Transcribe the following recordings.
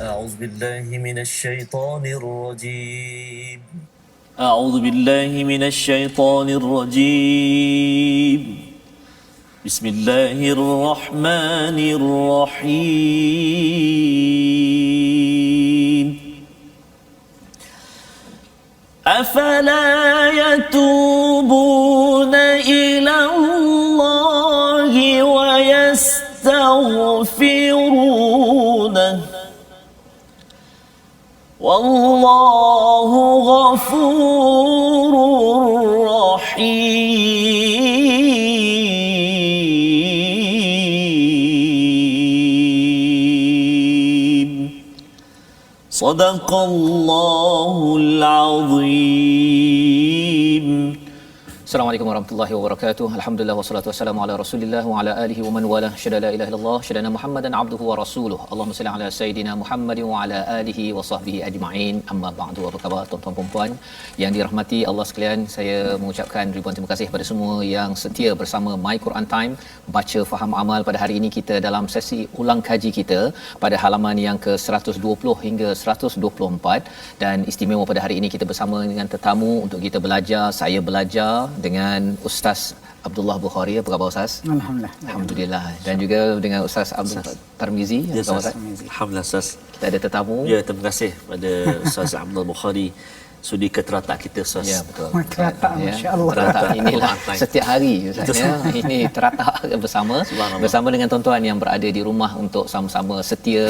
أعوذ بالله من الشيطان الرجيم. أعوذ بالله من الشيطان الرجيم. بسم الله الرحمن الرحيم. أفلا يتوبون إلى الله ويستغفرونه والله غفور رحيم. صدق الله العظيم. Assalamualaikum warahmatullahi wabarakatuh. Alhamdulillah wassalatu wassalamu ala Rasulillah wa ala alihi wa man wala. Syada la ilaha illallah, syada Muhammadan abduhu wa rasuluh. Allahumma salli ala sayidina Muhammad wa ala alihi wa sahbihi ajma'in. Amma ba'du. Apa khabar tuan-tuan dan puan yang dirahmati Allah sekalian? Saya mengucapkan ribuan terima kasih kepada semua yang setia bersama My Quran Time, baca faham amal. Pada hari ini kita dalam sesi ulang kaji kita pada halaman yang ke-120 hingga 124, dan istimewa pada hari ini kita bersama dengan tetamu untuk kita belajar. Saya belajar dengan Ustaz Abdullah Bukhari. Apa khabar Ustaz? Alhamdulillah. Alhamdulillah. Dan juga dengan Ustaz Abdul Tarmizi. Ya, Apa khabar Ustaz? Alhamdulillah Ustaz. Kita ada tetamu. Ya, terima kasih pada Ustaz Abdul Bukhari sudi ke teratak kita Ustaz. Ya, betul. Teratak, masya-Allah. Teratak inilah setiap hari Ustaz ya. Ini teratak bersama dengan tuan-tuan yang berada di rumah untuk sama-sama setia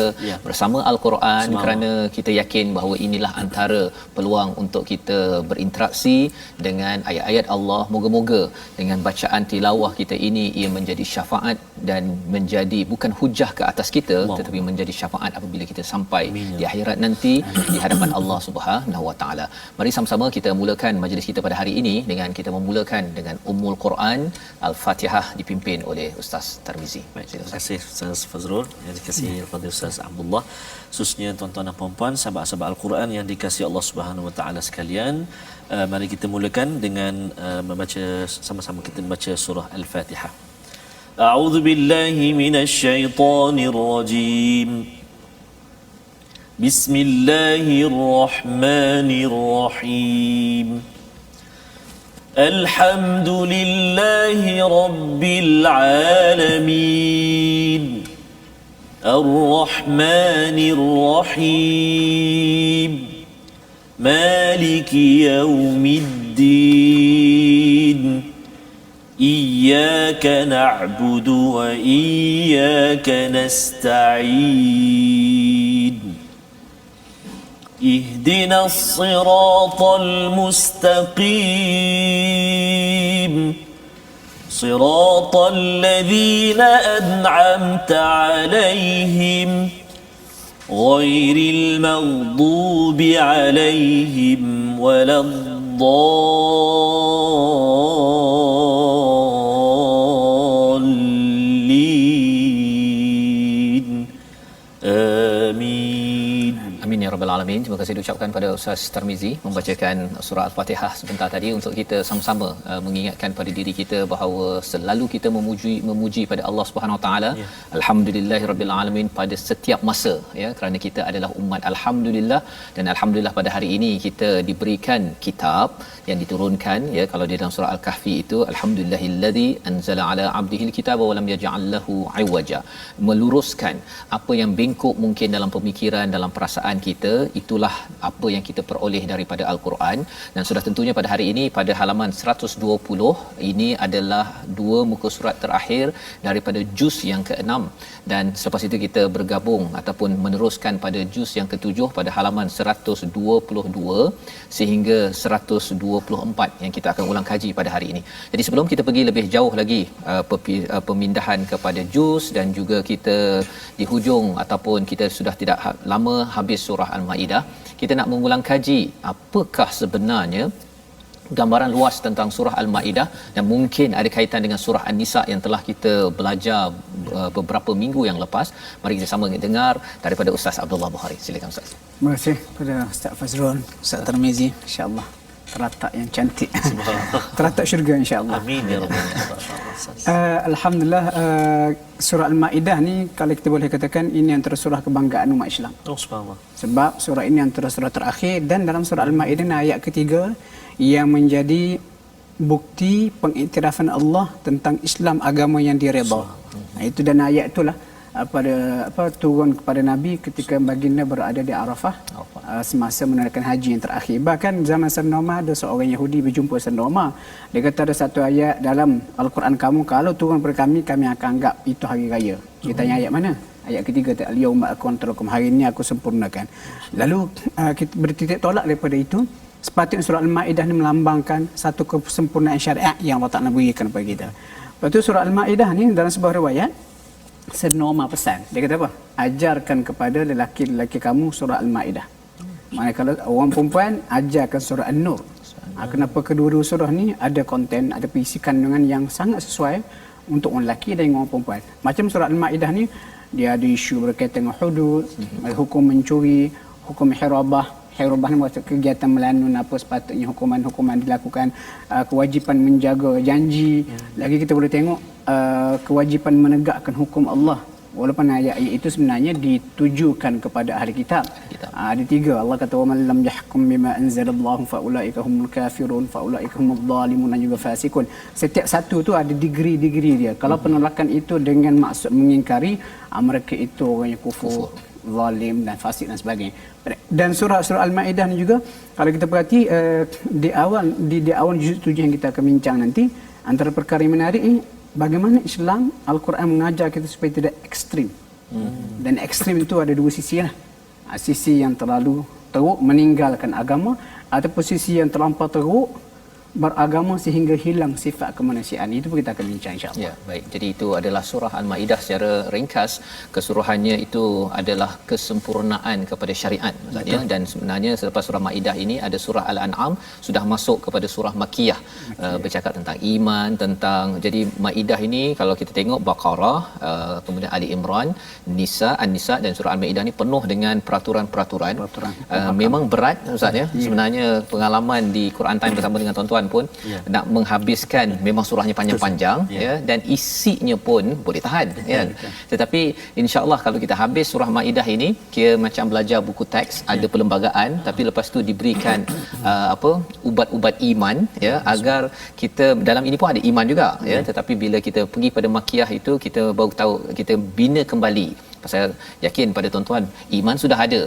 bersama Al-Quran, kerana kita yakin bahawa inilah antara peluang untuk kita berinteraksi dengan ayat-ayat Allah. Moga-moga dengan bacaan tilawah kita ini ia menjadi syafaat dan menjadi bukan hujah ke atas kita, tetapi menjadi syafaat apabila kita sampai di akhirat nanti di hadapan Allah Subhanahu Wa Taala. Mari sama-sama kita mulakan majlis kita pada hari ini dengan kita memulakan dengan Ummul Quran Al-Fatihah dipimpin oleh Ustaz Tarmizi. Baik, terima kasih Ustaz Fazrul, yang dikasihi Fadil Ustaz Abdullah. Khususnya tuan-tuan dan puan-puan sahabat-sahabat Al-Quran yang dikasihi Allah Subhanahu Wa Taala sekalian, mari kita mulakan dengan membaca sama-sama, kita membaca surah Al-Fatihah. A'udzu billahi minasyaitonir rajim. بسم الله الرحمن الرحيم. الحمد لله رب العالمين الرحمن الرحيم مالك يوم الدين إياك نعبد وإياك نستعين اهدنا الصراط المستقيم صراط الذين أنعمت عليهم غير المغضوب عليهم ولا الضالين. آمين. Amin ya rabbal alamin. Terima kasih diucapkan pada Ustaz Tarmizi membacakan surah Al-Fatihah sebentar tadi untuk kita sama-sama mengingatkan pada diri kita bahawa selalu kita memuji pada Allah Subhanahu Wa Taala. Alhamdulillahirabbil alamin pada setiap masa ya, kerana kita adalah umat alhamdulillah, dan alhamdulillah pada hari ini kita diberikan kitab yang diturunkan ya. Kalau di dalam surah Al-Kahfi itu alhamdulillahillazi anzala ala abdihil kitaba wa lam yaj'al lahu iwaja, meluruskan apa yang bengkok mungkin dalam pemikiran, dalam perasaan kita. Itulah apa yang kita peroleh daripada Al-Quran. Dan sudah tentunya pada hari ini pada halaman 120 ini adalah dua muka surat terakhir daripada juz yang ke-6, dan selepas itu kita bergabung ataupun meneruskan pada juz yang ke-7 pada halaman 122 sehingga 124 yang kita akan ulang kaji pada hari ini. Jadi sebelum kita pergi lebih jauh lagi pemindahan kepada juz, dan juga kita di hujung ataupun kita sudah tidak lama habis surah Al-Maidah, kita nak mengulang kaji apakah sebenarnya gambaran luas tentang surah Al-Maidah, dan mungkin ada kaitan dengan surah An-Nisa yang telah kita belajar beberapa minggu yang lepas. Mari kita sama dengar daripada Ustaz Abdullah Bukhari. Silakan Ustaz. Terima kasih kepada Ustaz Fazrul, Ustaz Tarmizi, insya-Allah. teratak yang cantik. Subhanallah. Teratak syurga insya-Allah. Amin ya rabbal alamin. Alhamdulillah, surah Al-Maidah ni kalau kita boleh katakan ini antara surah kebanggaan umat Islam. Oh subhanallah. Sebab surah ini antara surah terakhir, dan dalam surah Al-Maidah ni ayat ketiga yang menjadi bukti pengiktirafan Allah tentang Islam, agama yang diredha. Itu, dan ayat itulah pada turun kepada Nabi ketika baginda berada di Arafah semasa menunaikan haji yang terakhir. Bahkan zaman Sayyidina Umar ada seorang Yahudi berjumpa Sayyidina Umar. Dia kata ada satu ayat dalam Al-Quran kamu, kalau turun kepada kami akan anggap itu hari raya. Dia tanya ayat mana? Ayat ketiga, al-yauma akmaltu lakum, hari ini aku sempurnakan. Lalu kita bertitik tolak daripada itu. Sepatutnya surah Al-Maidah ni melambangkan satu kesempurnaan syariat yang Allah Ta'ala berikan kepada kita. Lepas tu surah Al-Maidah ni dalam sebuah riwayat Sayyidina Umar pesan, dia kata apa? Ajarkan kepada lelaki-lelaki kamu surah Al-Maidah. Maknanya kalau orang perempuan, ajarkan surah An-Nur. Kenapa kedua-dua surah ni ada konten, ada isi kandungan yang sangat sesuai untuk orang lelaki dan orang perempuan. Macam surah Al-Maidah ni, dia ada isu berkaitan dengan hudud, hukum mencuri, hukum hirabah ni maksud kegiatan melanun, apa sepatutnya hukuman dilakukan, kewajipan menjaga janji. Lagi kita boleh tengok kewajipan menegakkan hukum Allah. Walaupun ayat-ayat itu sebenarnya ditujukan kepada ahli kitab. Ada tiga. Allah kata waman lam yahkum bima anzalallahu faulaika humul kafirun faulaika humudz zalimun dan juga fasikun. Setiap satu tu ada degree dia. Kalau penolakan itu dengan maksud mengingkari, mereka itu orang yang kufur, zalim dan fasik dan sebagainya. Dan surah Al-Maidah ni juga kalau kita perhati di awal juz 7 yang kita akan bincang nanti, antara perkara yang menarik ni bagaimana Islam Al-Quran mengajar kita supaya tidak ekstrim. Dan ekstrim itu ada dua sisi lah. Sisi yang terlalu teruk meninggalkan agama, ataupun sisi yang terlampau teruk beragama sehingga hilang sifat kemanusiaan. Itu pun kita akan bincang insya-Allah. Ya, baik. Jadi itu adalah surah Al-Maidah secara ringkas. Keseluruhannya itu adalah kesempurnaan kepada syariat maksudnya. Dan sebenarnya selepas surah Maidah ini ada surah Al-An'am, sudah masuk kepada surah Makkiyah. Bercakap tentang iman, tentang, jadi Maidah ini kalau kita tengok Baqarah, kemudian Ali Imran, Nisa, An-Nisa dan surah Al-Maidah ni penuh dengan peraturan-peraturan. Memang berat ustaz ya. Sebenarnya pengalaman di Quran Time bersama dengan tuan-tuan pun nak menghabiskan, memang surahnya panjang-panjang ya, dan isinya pun boleh tahan ya. Tetapi insya-Allah kalau kita habis surah Maidah ini, kira macam belajar buku teks, ada perlembagaan, tapi lepas tu diberikan ubat-ubat iman ya, agar kita dalam ini pun ada iman juga ya, tetapi bila kita pergi pada Makkiyah itu kita baru tahu, kita bina kembali. Saya yakin pada tuan-tuan iman sudah ada,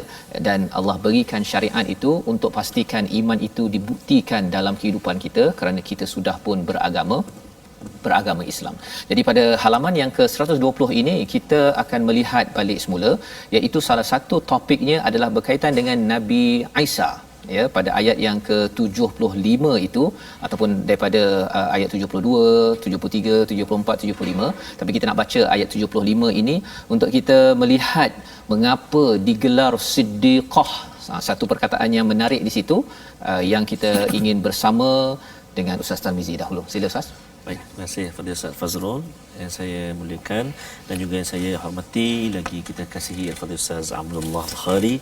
dan Allah berikan syariat itu untuk pastikan iman itu dibuktikan dalam kehidupan kita kerana kita sudah pun beragama Islam. Jadi pada halaman yang ke-120 ini kita akan melihat balik semula, iaitu salah satu topiknya adalah berkaitan dengan Nabi Isa ya, pada ayat yang ke-75 itu, ataupun daripada ayat 72, 73, 74, 75. Tapi kita nak baca ayat 75 ini untuk kita melihat mengapa digelar Siddiqah. Satu perkataan yang menarik di situ yang kita ingin bersama dengan Ustaz Tarmizi dahulu. Sila Ustaz. Baik, terima kasih kepada Ustaz Fazrul yang saya muliakan dan juga yang saya hormati, lagi kita kasihi kepada Ustaz Abdullah Bukhari.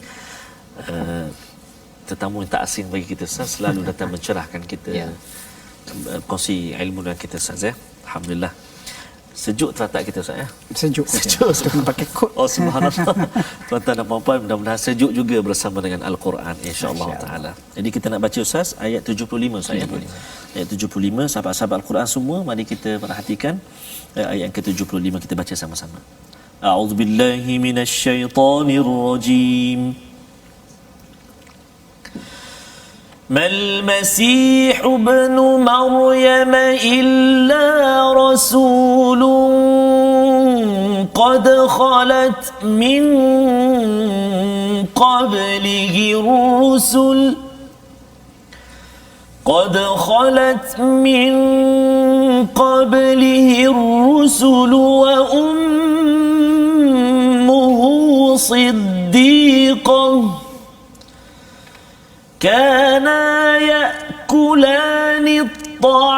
Tetamu yang tak asing bagi kita Ustaz, selalu datang mencerahkan kita, kongsi ilmu dengan kita Ustaz ya. Alhamdulillah. Sejuk teratak kita Ustaz ya. Sejuk. Pakai kot. Oh subhanallah. Tuan-tuan dan puan-puan, mudah-mudahan sejuk juga bersama dengan Al-Quran insya-Allah taala. Jadi kita nak baca Ustaz ayat 75 Ustaz. Ayat 75, sahabat-sahabat Al-Quran semua, mari kita perhatikan ayat yang ke-75, kita baca sama-sama. A'udzubillahi minasyaitonirrajim. ما المسيح ابن مريم إلا رسول قد خلت من قبله الرسل وأمه صديقة كانا يأكلان الطعام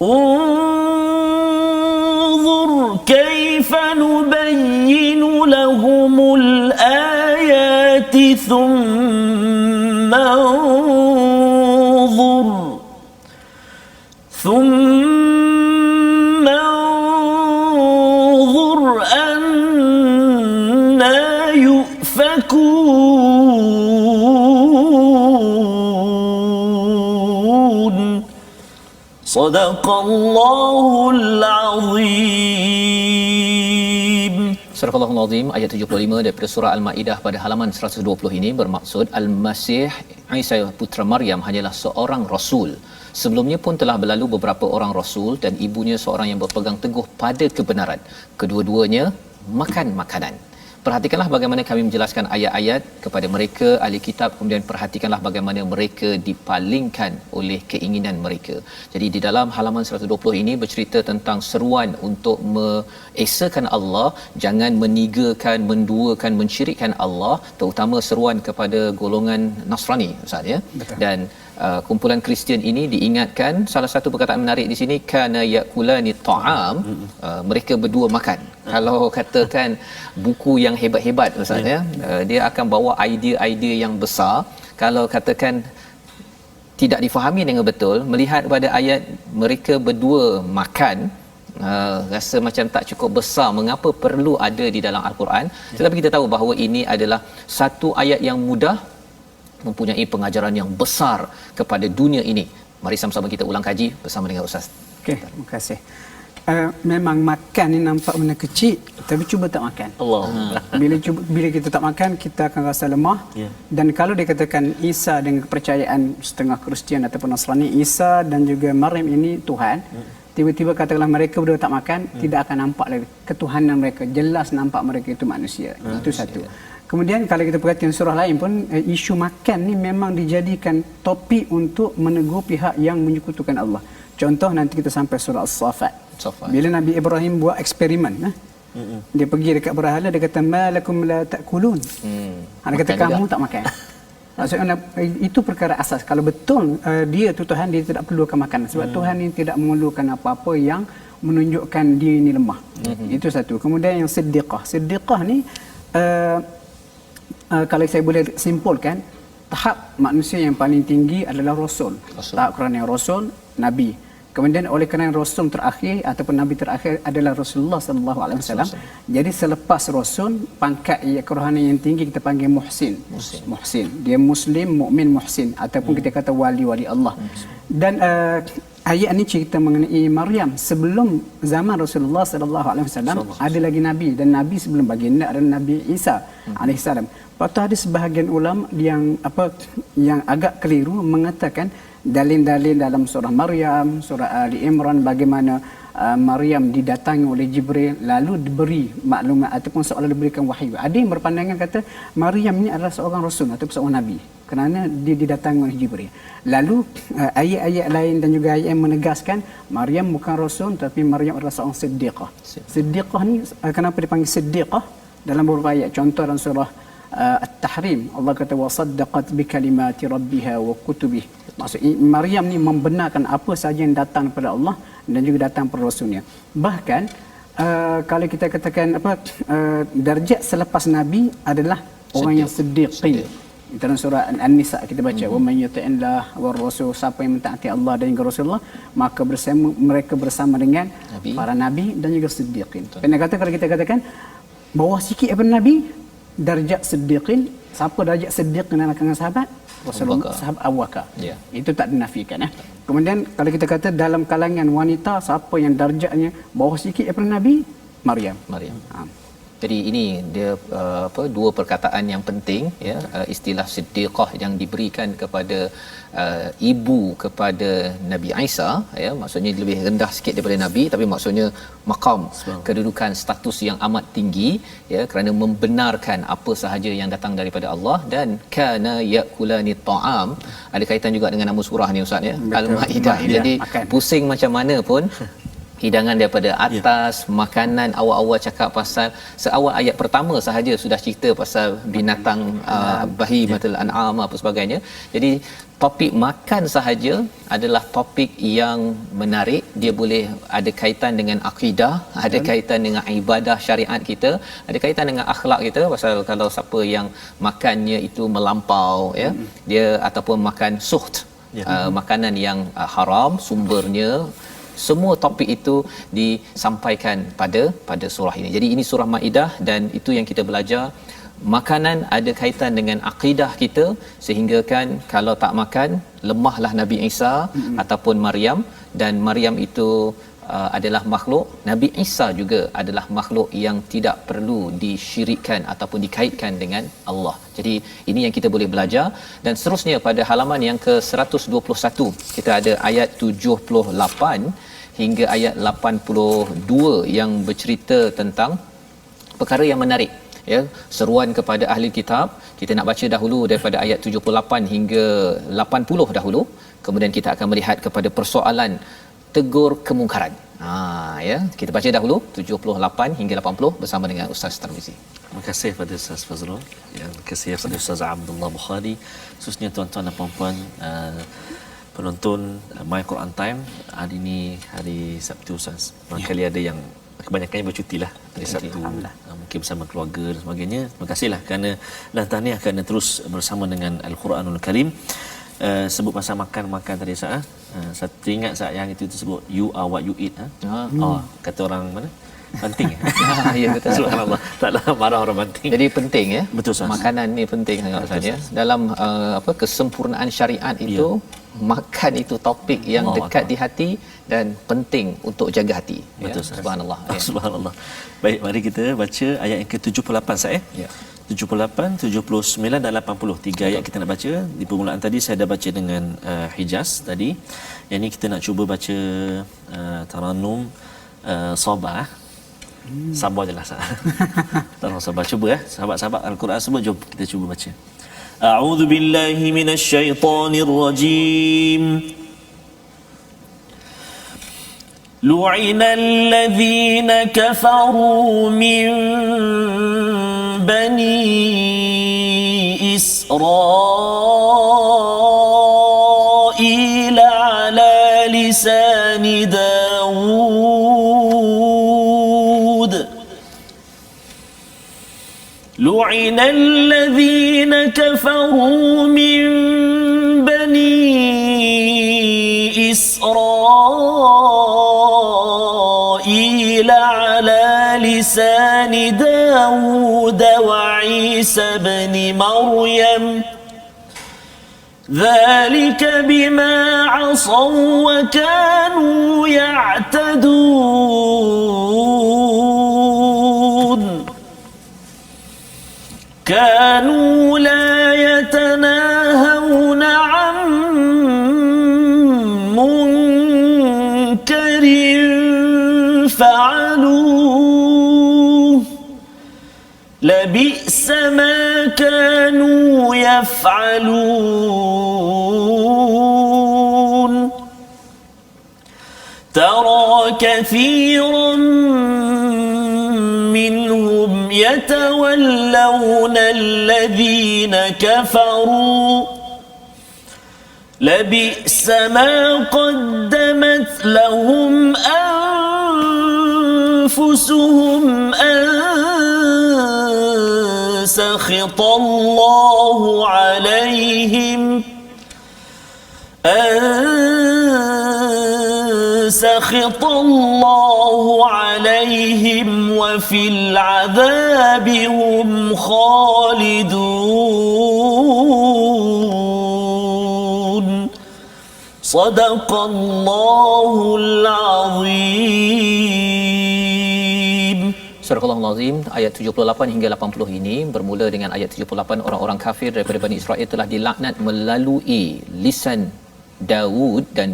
انظر كيف نبين لهم الآيات ثم انظر أنا يؤفكون صدق الله العظيم. Surah Al-Azim ayat 75 daripada surah Al-Maidah pada halaman 120 ini bermaksud Al-Masih Isa putra Maryam hanyalah seorang rasul. Sebelumnya pun telah berlalu beberapa orang rasul dan ibunya seorang yang berpegang teguh pada kebenaran. Kedua-duanya makan makanan. Perhatikanlah bagaimana kami menjelaskan ayat-ayat kepada mereka ahli kitab, kemudian perhatikanlah bagaimana mereka dipalingkan oleh keinginan mereka. Jadi di dalam halaman 120 ini bercerita tentang seruan untuk mengesakan Allah, jangan menigakan, menduakan, mensyirikkan Allah, terutama seruan kepada golongan Nasrani Ustaz ya. Betul. Dan kumpulan Kristian ini diingatkan salah satu perkataan menarik di sini kana yakulani ta'am, mereka berdua makan. Kalau katakan buku yang hebat-hebat Ustaz ya, dia akan bawa idea-idea yang besar. Kalau katakan tidak difahami dengan betul, melihat pada ayat mereka berdua makan, rasa macam tak cukup besar mengapa perlu ada di dalam Al-Quran. Tetapi kita tahu bahawa ini adalah satu ayat yang mudah mempunyai pengajaran yang besar kepada dunia ini. Mari sama-sama kita ulang kaji bersama dengan Ustaz. Okey, terima kasih. Memang makan ni nampak benda kecil, tapi cuba tak makan. Allah. Bila kita tak makan, kita akan rasa lemah. Dan kalau dikatakan Isa dengan kepercayaan setengah Kristian ataupun Nasrani, Isa dan juga Maryam ini Tuhan, tiba-tiba katakanlah mereka berdua tak makan, tidak akan nampak lagi ketuhanan mereka. Jelas nampak mereka itu manusia. Itu satu. Kemudian kalau kita perhatikan surah lain pun, isu makan ni memang dijadikan topik untuk menegur pihak yang menyekutukan Allah. Contoh nanti kita sampai surah As-Saffat. Bila Nabi Ibrahim buat eksperimen, dia pergi dekat berhala, dia kata malakum la ta'kulun. Dia kata kamu tak makan. Maksudnya itu perkara asas. Kalau betul dia tu Tuhan, dia tidak perlukan makanan. Sebab Tuhan ini tidak memerlukan apa-apa yang menunjukkan dia ini lemah. Itu satu. Kemudian yang siddiqah. Siddiqah ni kalau saya boleh simpulkan, tahap manusia yang paling tinggi adalah Rasul. Tahap kerana Rasul, Nabi. Kemudian oleh kerana Rasul terakhir ataupun Nabi terakhir adalah Rasulullah sallallahu alaihi wasallam. Jadi selepas Rasul, pangkat kerohanian yang tinggi kita panggil Muhsin. Muhsin. Dia Muslim, mukmin, Muhsin ataupun kita kata wali-wali Allah. Dan ayat ini cerita mengenai Maryam. Sebelum zaman Rasulullah sallallahu alaihi wasallam ada lagi nabi, dan nabi sebelum baginda adalah Nabi Isa alaihi salam. Lepas tu ada sebahagian ulama yang agak keliru mengatakan dalil-dalil dalam surah Maryam, surah Ali Imran bagaimana Maryam didatangi oleh Jibril lalu diberi maklumat ataupun seolah diberikan wahyu. Ada yang berpandangan kata Maryam ini adalah seorang rasul ataupun seorang nabi kerana dia didatangi oleh Jibril. Lalu ayat-ayat lain dan juga ayat yang menegaskan Maryam bukan rasul tapi Maryam adalah seorang siddiqah. Siddiqah ni kenapa dipanggil siddiqah? Dalam beberapa ayat, contoh dalam surah At-Tahrim, Allah kata wasaddaqat bikalimati rabbiha wa kutubihi. Maksudnya Maryam ni membenarkan apa sahaja yang datang daripada Allah dan juga datang daripada rasulnya. Bahkan kalau kita katakan darjat selepas nabi adalah orang yang siddiqin. Dalam surah An-Nisa kita baca wa may yuti'illah war rasul, siapa yang mentaati Allah dan juga Rasulullah maka mereka bersama dengan para nabi dan juga siddiqin. Pernah kata kalau kita katakan bawah sikit daripada nabi darjat siddiqin, siapa darjat siddiqin dalam kalangan sahabat? Rasulullah, sahabat Abu Bakar. Itu tak dinafikan. Kemudian kalau kita kata dalam kalangan wanita, siapa yang darjatnya bawah sikit daripada Nabi? Maryam. Jadi ini dia dua perkataan yang penting ya, istilah siddiqah yang diberikan kepada ibu kepada Nabi Isa ya, maksudnya lebih rendah sikit daripada nabi tapi maksudnya maqam, kedudukan, status yang amat tinggi ya, kerana membenarkan apa sahaja yang datang daripada Allah. Dan kana yakulani ta'am ada kaitan juga dengan nama surah ni Ustaz ya, Al-Maidah. Jadi pusing macam mana pun hidangan daripada atas, makanan awal-awal cakap pasal seawal ayat pertama sahaja sudah cerita pasal binatang bahimatul an'am apa sebagainya. Jadi topik makan sahaja adalah topik yang menarik. Dia boleh ada kaitan dengan akidah, ada kaitan dengan ibadah syariat kita, ada kaitan dengan akhlak kita. Pasal kalau siapa yang makannya itu melampau, ya, dia ataupun makan suht, makanan yang haram sumbernya, semua topik itu disampaikan pada surah ini. Jadi ini surah Maidah, dan itu yang kita belajar. Makanan ada kaitan dengan akidah kita, sehingga kan kalau tak makan lemahlah Nabi Isa ataupun Maryam, dan Maryam itu adalah makhluk, Nabi Isa juga adalah makhluk yang tidak perlu disyirikkan ataupun dikaitkan dengan Allah. Jadi ini yang kita boleh belajar. Dan seterusnya pada halaman yang ke-121 kita ada ayat 78 hingga ayat 82 yang bercerita tentang perkara yang menarik, ya, seruan kepada ahli kitab. Kita nak baca dahulu daripada ayat 78 hingga 80 dahulu, kemudian kita akan melihat kepada persoalan tegur kemungkaran. Ya, kita baca dahulu 78 hingga 80 bersama dengan Ustaz Tarmizi. Terima kasih kepada Ustaz Fazrul, yang kasih kepada Ustaz Abdullah Bukhari, khususnya tuan-tuan dan puan-puan penonton My Quran Time. Hari ini hari Sabtu, Ustaz. Barangkali ada yang kebanyakannya bercuti lah hari Sabtu, mungkin bersama keluarga dan sebagainya. Terima kasihlah kerana dan tahniah kerana terus bersama dengan Al-Quranul Karim. Sebut pasal makan tadi saya teringat saat yang itu sebut you are what you eat. Kata orang mana? Penting. Ya, betul. Subhanallah. Taklah marah orang penting. Jadi penting, ya. Betul, Ustaz. Makanan ni penting sangat, Ustaz, ya. Dalam kesempurnaan syariat itu, makan itu topik yang dekat di hati dan penting untuk jaga hati. Betul, ya. Subhanallah. Ya. Subhanallah. Baik, mari kita baca ayat yang ke-78, saya. Ya. 78, 79 dan 80. 3 ayat kita nak baca. Di permulaan tadi saya dah baca dengan Hijaz tadi. Yang ni kita nak cuba baca Taranum Sabah. Sabar je lah. Taranum Sabah. Cuba, sahabat-sahabat Al-Quran semua, jom kita cuba baca. A'udzu billahi minasyaitonir rajim. لعن الذين كفروا من بني إسرائيل على لسان داود لعن الذين كفروا من بني إسرائيل على لسان داود وعيسى بن مريم ذلك بما عصوا وكانوا يعتدون كانوا لا يتناهون عن منكر فعلوه لبئس ما كانوا يفعلون ترى كثيرا منهم يتولون الذين كفروا لبئس ما قدمت لهم أنفسهم أن سخط الله عليهم سخط الله عليهم وفي العذاب هم خالدون صدق الله العظيم. Surah Al-Azim ayat 78 hingga 80 ini bermula dengan ayat 78. Orang-orang kafir daripada Bani Israel telah dilaknat melalui lisan Daud dan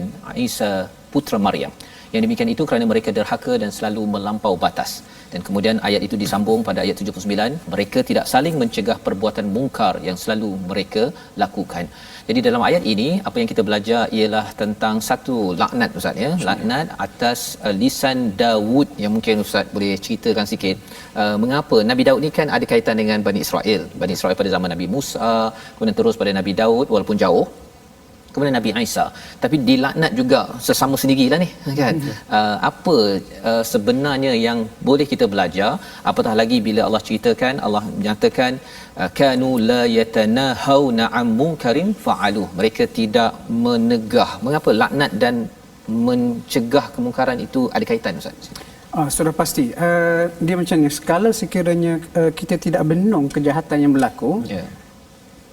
Isa putra Maryam. Yang demikian itu kerana mereka derhaka dan selalu melampau batas. Dan kemudian ayat itu disambung pada ayat 79, mereka tidak saling mencegah perbuatan mungkar yang selalu mereka lakukan. Jadi dalam ayat ini apa yang kita belajar ialah tentang satu laknat Ustaz ya, laknat atas lisan Daud, yang mungkin Ustaz boleh ceritakan sikit mengapa Nabi Daud ni kan ada kaitan dengan Bani Israel. Bani Israel pada zaman Nabi Musa, kemudian terus pada Nabi Daud walaupun jauh, kemudian Nabi Isa, tapi dilaknat juga sesama sendirilah ni kan. Apa sebenarnya yang boleh kita belajar, apatah lagi bila Allah ceritakan, Allah menyatakan kanu la yatanahawna am munkarin fa'alu, mereka tidak menegah. Mengapa laknat dan mencegah kemungkaran itu ada kaitan Ustaz? Sudah pasti. Dia macam ni, sekala sekiranya kita tidak bendung kejahatan yang berlaku,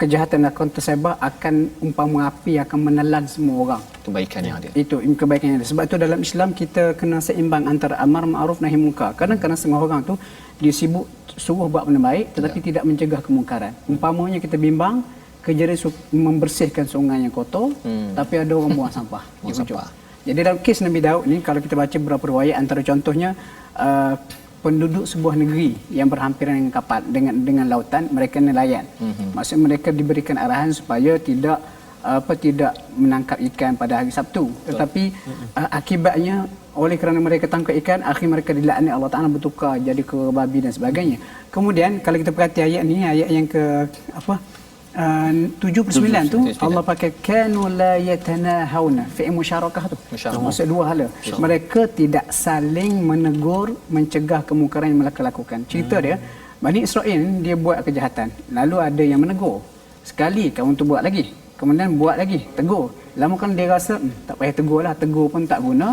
kejahatan yang akan tersebar akan umpama api akan menelan semua orang. Kebaikan yang ada. Itu kebaikan yang ada. Sebab itu dalam Islam kita kena seimbang antara amar ma'ruf nahi munkar. Kadang-kadang setengah orang tu dia sibuk suruh buat benda baik tetapi tidak mencegah kemungkaran. Umpamanya kita bimbang kerja dia membersihkan sungai yang kotor, tapi ada orang buang sampah di hujung. Jadi dalam kes Nabi Daud ni, kalau kita baca beberapa riwayat, antara contohnya penduduk sebuah negeri yang berhampiran dengan kapal, dengan lautan, mereka nelayan. Maksud mereka diberikan arahan supaya tidak menangkap ikan pada hari Sabtu. Tetapi akibatnya oleh kerana mereka tangkap ikan, akhir mereka dilaknat Allah Taala, bertukar jadi ke babi dan sebagainya. Kemudian kalau kita perhati ayat ni, ayat yang ke 79 tu Allah pakai kanu la yatanahawna, fi'il musyarakah tu. Maksud dua hala. Mereka tidak saling menegur, mencegah kemungkaran yang mereka lakukan. Cerita dia, Bani Israel dia buat kejahatan, lalu ada yang menegur. Sekali kamu tu buat lagi, kemudian buat lagi, tegur. Lama kan dia rasa tak payah tegurlah, tegur pun tak guna.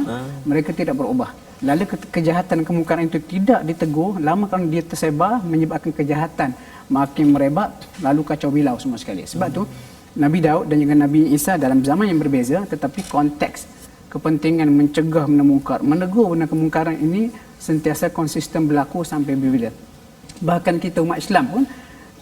Mereka tidak berubah. Lalu kejahatan kemungkaran itu tidak ditegur, lama kan dia tersebar menyebabkan kejahatan makin merebak, lalu kacau bilau semua sekali. Sebab tu Nabi Daud dan juga Nabi Isa dalam zaman yang berbeza, tetapi konteks kepentingan mencegah benda mungkar, menegur benda kemungkaran ini sentiasa konsisten berlaku sampai bila-bila. Bahkan kita umat Islam pun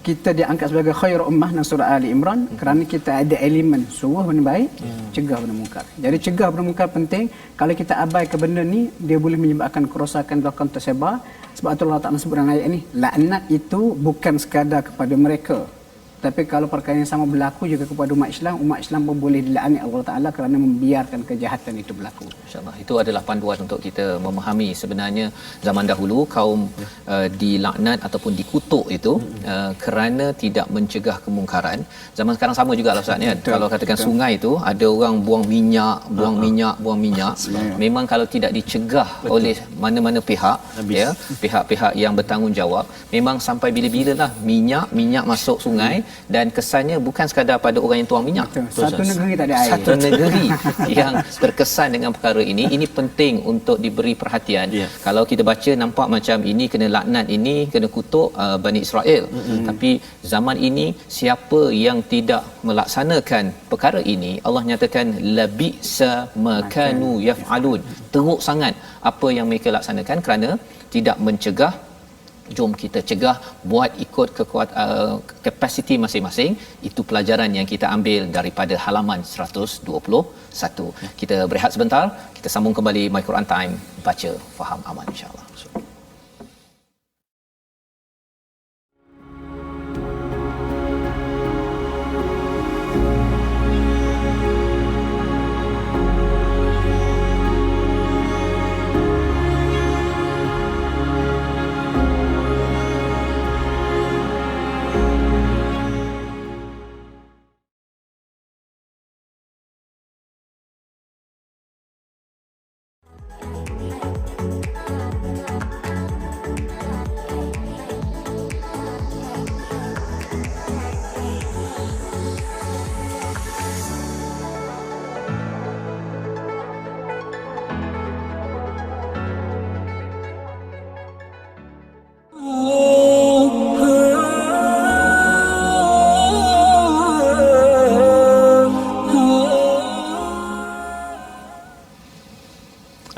kita diangkat sebagai khairul ummah dalam surah Ali Imran kerana kita ada elemen suruh benda baik, cegah benda mungkar. Jadi cegah benda mungkar penting. Kalau kita abaikan benda ni, dia boleh menyebabkan kerosakan akan tersebar. Sebab tu Allah Ta'ala sebut dalam ayat ni, laknat itu bukan sekadar kepada mereka, tapi kalau perkara yang sama berlaku juga kepada umat Islam pun boleh dilaknat Allah Ta'ala kerana membiarkan kejahatan itu berlaku. InsyaAllah. Itu adalah panduan untuk kita memahami sebenarnya zaman dahulu kaum dilaknat ataupun dikutuk itu kerana tidak mencegah kemungkaran. Zaman sekarang sama juga lah Ustaz ya. Kalau katakan sungai itu ada orang buang minyak, memang kalau tidak dicegah oleh mana-mana pihak, ya, pihak-pihak yang bertanggungjawab, memang sampai bila-bila lah minyak masuk sungai. Dan kesannya bukan sekadar pada orang yang tuang minyak. Satu negeri tak ada air. Satu negeri yang terkesan dengan perkara ini. Ini penting untuk diberi perhatian. Kalau kita baca nampak macam ini kena laknat, ini kena kutuk Bani Israel. Tapi zaman ini siapa yang tidak melaksanakan perkara ini, Allah nyatakan labisa makanu yaf'alun. Teruk sangat apa yang mereka laksanakan kerana tidak mencegah. Jom kita cegah, buat ikut kapasiti masing-masing. Itu pelajaran yang kita ambil daripada halaman 121. Kita berehat sebentar, kita sambung kembali My Quran Time, baca, faham, aman, insya-Allah.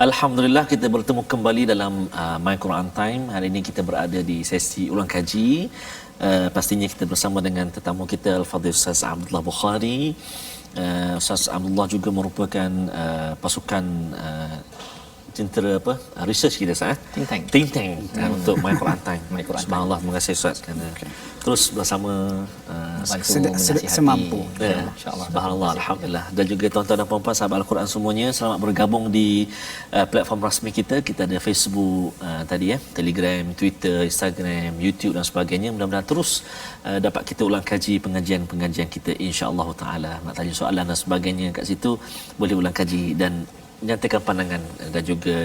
Alhamdulillah, kita bertemu kembali dalam My Quran Time. Hari ini kita berada di sesi ulang kaji. Pastinya kita bersama dengan tetamu kita Al-Fadhil Ustaz Abdullah Bukhari. Ustaz Abdullah juga merupakan pasukan tentera apa research kita Ustaz think tank untuk My Quran Time. Subhanallah, terima kasih Ustaz kerana terus bersama semampu. Insya-Allah. Subhanallah, alhamdulillah. Dan juga tuan-tuan dan puan-puan sahabat Al-Quran semuanya, selamat bergabung di platform rasmi kita. Kita ada Facebook tadi Telegram, Twitter, Instagram, YouTube dan sebagainya. Mudah-mudahan terus dapat kita ulang kaji pengajian-pengajian kita insya-Allah taala. Nak tanya soalan dan sebagainya kat situ boleh ulang kaji dan nyatakan pandangan dan juga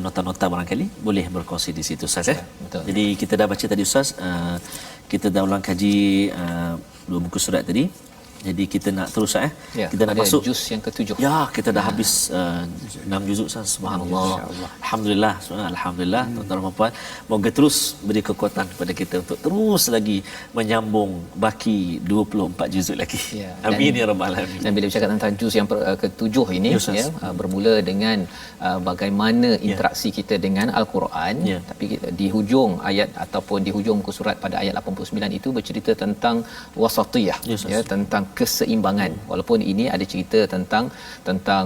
nota-nota barangkali boleh berkongsi di situ Ustaz Betul. Jadi kita dah baca tadi Ustaz, kita dah ulang kaji 2 buku surat tadi. Jadi kita nak terus kita nak masuk juz yang ke-7. Ya, kita dah habis 6 juzuk Ustaz. Subhanallah. Alhamdulillah, alhamdulillah tuan-tuan dan puan. Moga terus beri kekuatan kepada kita untuk terus lagi menyambung baki 24 juzuk lagi. Ya, amin ya rabbal alamin. Dan bila bercakap tentang juz yang ke-7 ini bermula dengan bagaimana interaksi kita dengan Al-Quran, tapi di hujung ayat ataupun di hujung muka surat pada ayat 89 itu bercerita tentang wasatiyah, tentang keseimbangan. Walaupun ini ada cerita tentang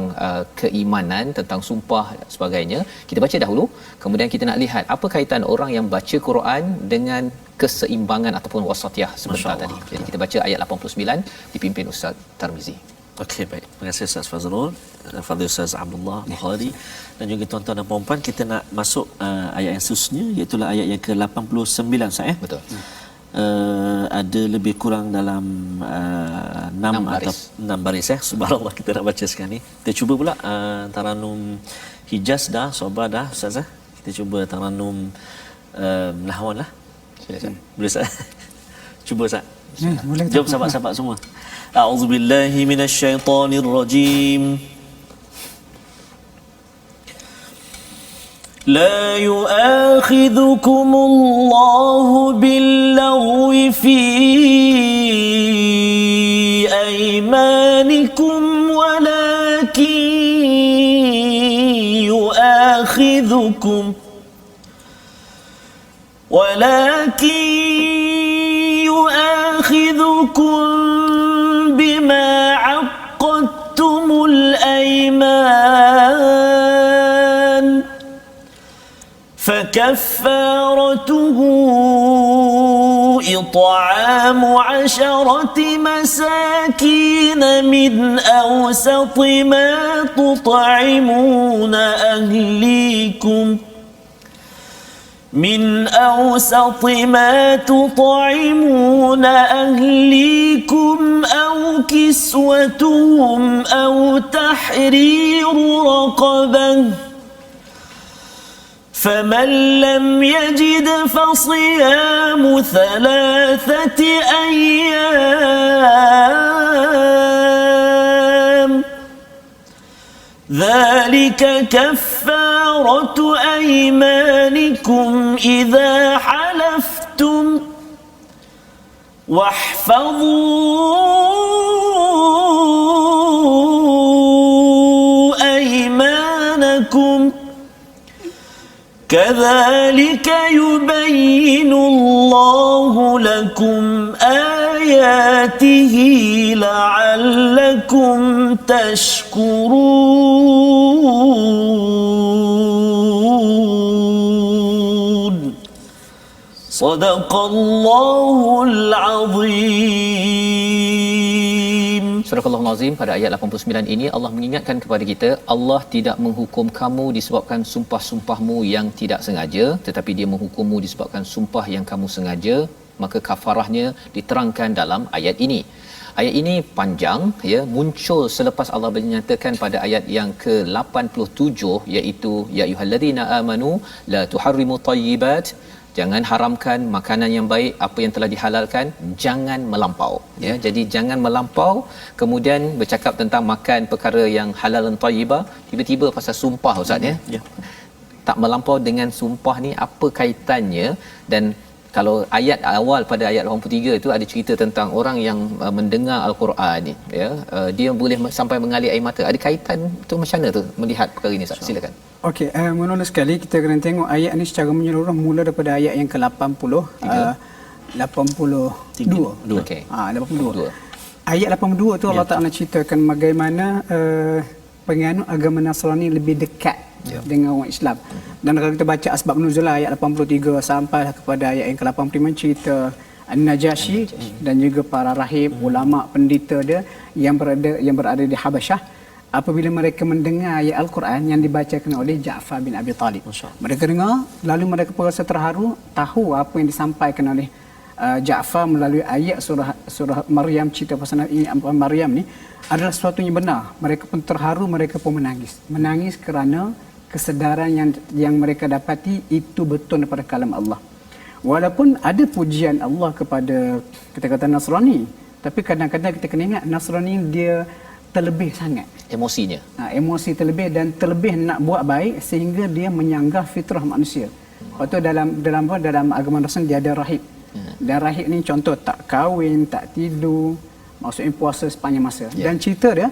keimanan, tentang sumpah sebagainya. Kita baca dahulu, kemudian kita nak lihat apa kaitan orang yang baca Quran dengan keseimbangan ataupun wasatiyah sebentar tadi. Jadi kita baca ayat 89 dipimpin Ustaz Tarmizi. Okey, baik. Terima kasih Ustaz Fazrul, Fadil Ustaz Abdullah Bukhari dan juga tuan-tuan dan puan-puan. Kita nak masuk ayat yang seterusnya, iaitu ayat yang ke-89 Ustaz Betul. Ada lebih kurang dalam 6 atau 6 baris subhanallah kita nak baca sekarang ni. Kita cuba pula Taranum Hijaz dah, Sobah dah Ustaz kita cuba Taranum Nahwan lah. Silakan. Boleh Ustaz? Cuba Ustaz. Boleh. Jom sahabat-sahabat semua. A'udzubillahi minasyaitonirrajim. لا يؤاخذكم الله باللغو في أيمانكم ولكن يؤاخذكم بما عقدتم الأيمان فكفارته إطعام 10 مساكين من أوسط ما تطعمون أهليكم أو كسوتهم أو تحرير رقبة فمن لم يجد فصيام 3 أيام ذلك كفارة أيمانكم إذا حلفتم واحفظوا أيمانكم كذلك يبين الله لكم آياته لعلكم تشكرون صدق الله العظيم. Surah Al-Azim pada ayat 89 ini Allah mengingatkan kepada kita, Allah tidak menghukum kamu disebabkan sumpah-sumpahmu yang tidak sengaja, tetapi dia menghukummu disebabkan sumpah yang kamu sengaja, maka kafarahnya diterangkan dalam ayat ini. Ayat ini panjang muncul selepas Allah menyatakan pada ayat yang ke-87 iaitu ya ayyuhallazina amanu la tuharrimu thayyibat, jangan haramkan makanan yang baik, apa yang telah dihalalkan, jangan melampau jadi jangan melampau. Kemudian bercakap tentang makan perkara yang halal dan thayyibah, tiba-tiba pasal sumpah Ustaz tak melampau dengan sumpah ni apa kaitannya? Dan kalau ayat awal pada ayat 83 itu ada cerita tentang orang yang mendengar al-Quran ni dia boleh sampai mengalir air mata. Ada kaitan tu macam mana tu melihat perkara ini Ustaz? Silakan. Okey, menolak sekali kita kena tengok ayat ni secara menyeluruh mula daripada ayat yang ke-80 82. Okey. 82. Ayat 82 tu Allah Taala ceritakan bagaimana penganut agama Nasrani lebih dekat dengan orang Islam. Dan kalau kita baca asbab nuzul ayat 83 sampai kepada ayat yang ke-85 cerita An-Najasyi dan juga para rahib, ulama, pendeta dia yang berada di Habasyah, apabila mereka mendengar ayat Al-Quran yang dibacakan oleh Ja'far bin Abi Talib. Mereka dengar, lalu mereka merasa terharu, tahu apa yang disampaikan oleh Ja'far melalui ayat surah Maryam, cerita pasal Nabi Maryam ni adalah sesuatu yang benar. Mereka pun terharu, mereka pun menangis kerana kesedaran yang mereka dapati itu betul daripada kalam Allah. Walaupun ada pujian Allah kepada kita kata Nasrani, tapi kadang-kadang kita kena ingat Nasrani dia terlebih sangat emosinya. Emosi terlebih dan terlebih nak buat baik sehingga dia menyanggah fitrah manusia. Lepas tu dalam agama Nasrani dia ada rahib. Dan rahib ni contoh tak kahwin, tak tidur, maksudnya puasa sepanjang masa. Dan cerita dia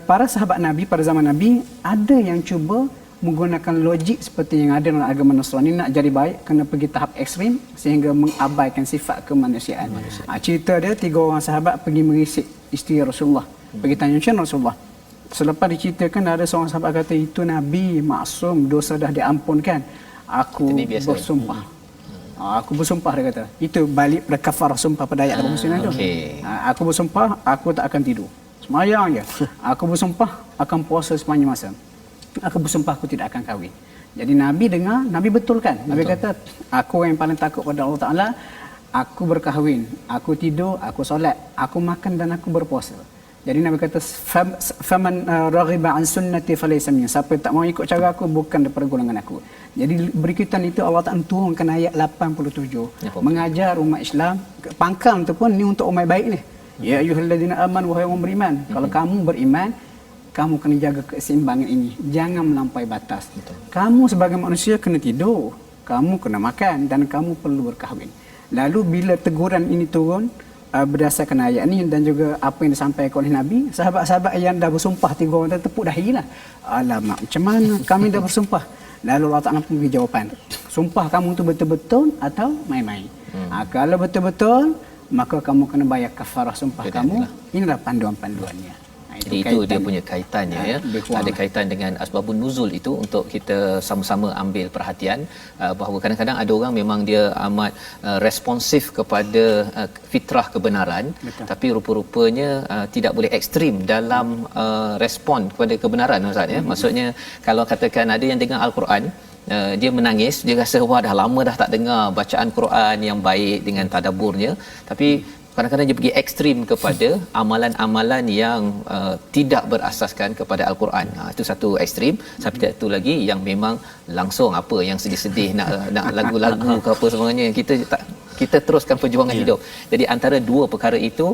para sahabat Nabi pada zaman Nabi ada yang cuba menggunakan logik seperti yang ada dalam agama Nasrani, nak jadi baik kena pergi tahap ekstrim sehingga mengabaikan sifat kemanusiaan. Cerita dia 3 orang sahabat pergi merisik isteri Rasulullah, pergi tanya macam Rasulullah. Selepas diceritakan ada seorang sahabat kata itu Nabi maksum, dosa dah diampunkan. Aku bersumpah. Aku bersumpah, dia kata. Itu balik pada kafarah sumpah pada ayat 89 tu. Aku bersumpah aku tak akan tidur. Semayang je. Aku bersumpah akan puasa sepanjang masa. Aku bersumpah aku tidak akan kahwin. Jadi Nabi dengar, Nabi betulkan. Nabi kata, aku yang paling takut pada Allah Ta'ala, aku berkahwin, aku tidur, aku solat, aku makan dan aku berpuasa. Jadi Nabi kata, faman raghiba an sunnati falaysa minni. Siapa tak mau ikut cara aku bukan daripada golongan aku. Jadi berkaitan itu Allah Ta'ala turunkan ayat 87 mengajar umat Islam. Pangkal tu pun ni untuk umat baik ni. Ya ayyuhallazina amanu, wahai orang beriman, kalau kamu beriman, kamu kena jaga keseimbangan ini. Jangan melampaui batas. Kamu sebagai manusia kena tidur, kamu kena makan dan kamu perlu berkahwin. Lalu bila teguran ini turun berdasarkan ayat ini dan juga apa yang disampaikan oleh Nabi, sahabat-sahabat yang dah bersumpah 3 orang tepuk dahi lah. Alamak, macam mana kami dah bersumpah? Lalu Allah Ta'ala pun beri jawapan. Sumpah kamu tu betul-betul atau main-main? Kalau betul-betul, maka kamu kena bayar kafarah sumpah kamu. Inilah panduan-panduannya. Jadi itu dia punya kaitannya ya. Ada kaitan dengan asbabun nuzul itu untuk kita sama-sama ambil perhatian bahawa kadang-kadang ada orang memang dia amat responsif kepada fitrah kebenaran. Betul. Tapi rupa-rupanya tidak boleh ekstrim dalam respon kepada kebenaran, Ustaz ya. Maksudnya kalau katakan ada yang dengar Al-Quran, dia menangis, dia rasa wah dah lama dah tak dengar bacaan Quran yang baik dengan tadabburnya, tapi kadang-kadang dia pergi ekstrim kepada amalan-amalan yang tidak berasaskan kepada Al-Quran. Itu satu ekstrim. Satu lagi yang memang langsung apa yang sedih-sedih nak lagu-lagu ke apa sebenarnya kita teruskan perjuangan hidup. Jadi antara dua perkara itu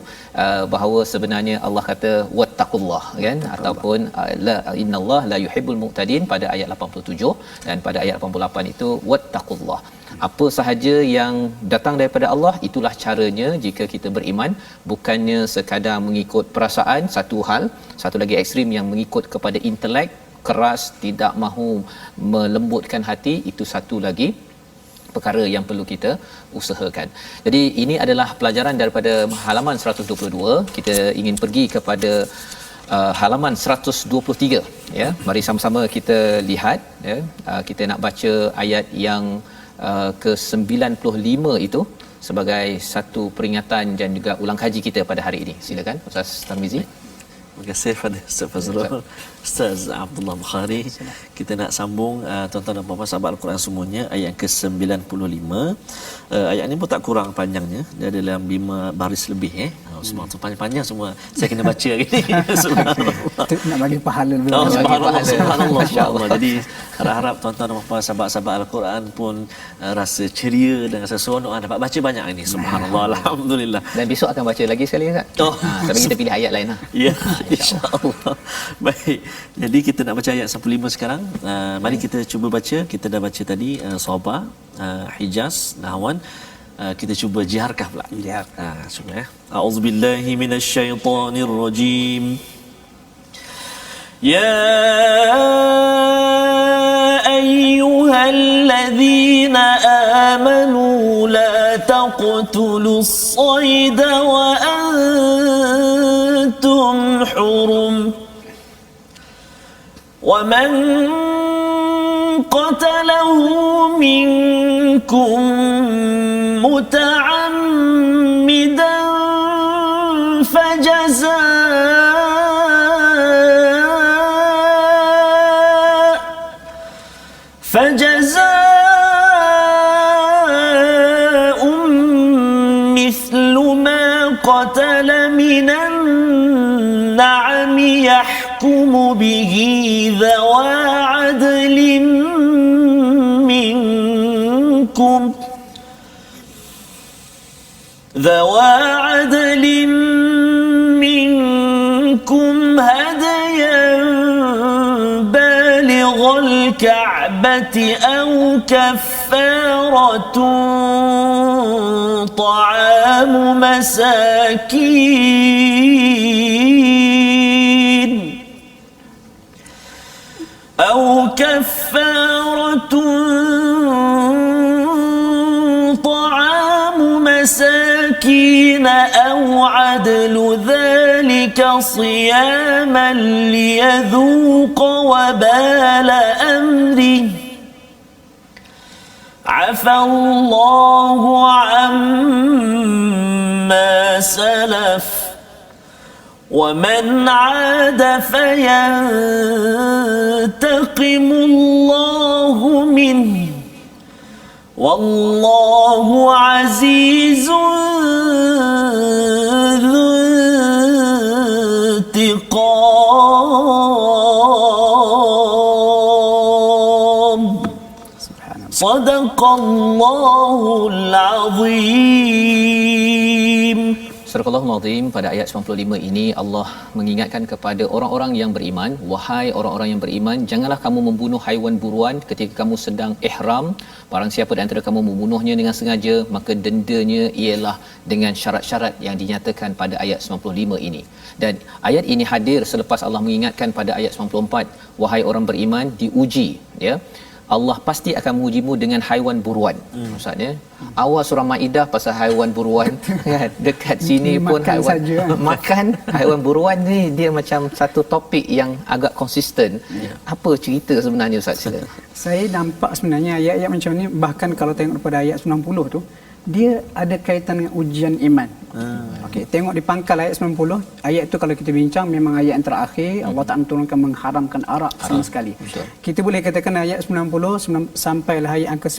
bahawa sebenarnya Allah kata wattaqullah kan, ataupun la innallah la yuhibbul mu'tadin pada ayat 87 dan pada ayat 88 itu wattaqullah. Apa sahaja yang datang daripada Allah itulah caranya jika kita beriman, bukannya sekadar mengikut perasaan satu hal, satu lagi ekstrim yang mengikut kepada intelek keras, tidak mahu melembutkan hati, itu satu lagi perkara yang perlu kita usahakan. Jadi ini adalah pelajaran daripada halaman 122. Kita ingin pergi kepada halaman 123 ya. Mari sama-sama kita lihat ya. Kita nak baca ayat yang ke-95 itu sebagai satu peringatan dan juga ulang kaji kita pada hari ini. Silakan Ustaz Tarmizi. Terima kasih pada Ustaz Fazrul, Ustaz Abdullah Bukhari. Kita nak sambung tuan-tuan dan puan-puan sahabat Al-Quran semuanya ayat ke-95. Ayat ni pun tak kurang panjangnya. Dia ada dalam 5 baris lebih semua tu panjang-panjang semua. Saya kena baca hari ni. Subhanallah. Nak bagi pahala dulu. Subhanallah. Jadi harap-harap tuan-tuan dan puan-puan sahabat-sahabat Al-Quran pun rasa ceria dan rasa seronok dapat baca banyak ini. Subhanallah. Alhamdulillah. Dan besok akan baca lagi sekali Ustaz. Tapi kita pilih ayat lain lah. Ya, insya-Allah. Baik. Jadi kita nak baca ayat 95 sekarang. Mari kita cuba baca. Kita dah baca tadi Sabah, Hijaz, Nahwan. Kita cuba jiharkah pula. Cuba ya. A'udzubillahi minasyaitonirrajim. Ya ayyuhalladzina amanu la taqtulus sayda wa antum hurum ومن قتله منكم متعمدا فجزاء مثل ما قتل من النعم يحكم به ذوى عدل منكم هديا بالغ الكعبة أو كفارة طعام مساكين أو عدل ذلك صياما ليذوق وبال أمره عفى الله عما سلف ومن عاد فينتقم الله منه والله عزيز ذو انتقام صدق الله العظيم. Surah Al-Azim pada ayat 95 ini Allah mengingatkan kepada orang-orang yang beriman, wahai orang-orang yang beriman, janganlah kamu membunuh haiwan buruan ketika kamu sedang ihram. Barang siapa di antara kamu membunuhnya dengan sengaja, maka dendanya ialah dengan syarat-syarat yang dinyatakan pada ayat 95 ini. Dan ayat ini hadir selepas Allah mengingatkan pada ayat 94, wahai orang beriman, diuji, ya. Allah pasti akan mengujimu dengan haiwan buruan. Maksudnya awal surah Maidah pasal haiwan buruan kan, dekat sini pun makan haiwan saja. Makan haiwan buruan ni dia macam satu topik yang agak konsisten. Apa cerita sebenarnya Ustaz, sila? Saya nampak sebenarnya ayat-ayat macam ni, bahkan kalau tengok pada ayat 90 tu, dia ada kaitan dengan ujian iman. Okey, tengok di pangkal ayat 90, ayat tu kalau kita bincang memang ayat yang terakhir. Allah Ta'ala turunkan mengharamkan arak sama sekali. Betul. Kita boleh katakan ayat 90 sampailah ayat angka 3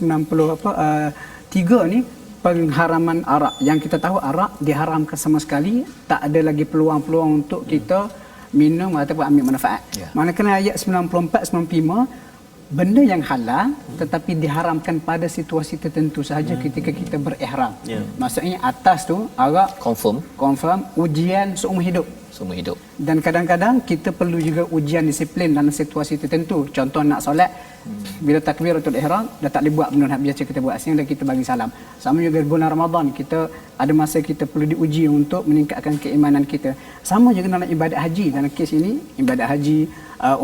ni pengharaman arak. Yang kita tahu arak diharamkan sama sekali, tak ada lagi peluang-peluang untuk kita minum ataupun ambil manfaat. Manakala ayat 94 95 benda yang halal tetapi diharamkan pada situasi tertentu sahaja ketika kita berihram. Maksudnya atas tu arak confirm ujian seumur hidup. Dan kadang-kadang kita perlu juga ujian disiplin dalam situasi tertentu. Contoh nak solat, bila takbiratul ihram dah tak boleh buat benda yang biasa kita buat, sehingga kita bagi salam. Sama juga bulan Ramadan, kita ada masa kita perlu diuji untuk meningkatkan keimanan kita. Sama juga dalam ibadat haji, dalam kes ini ibadat haji,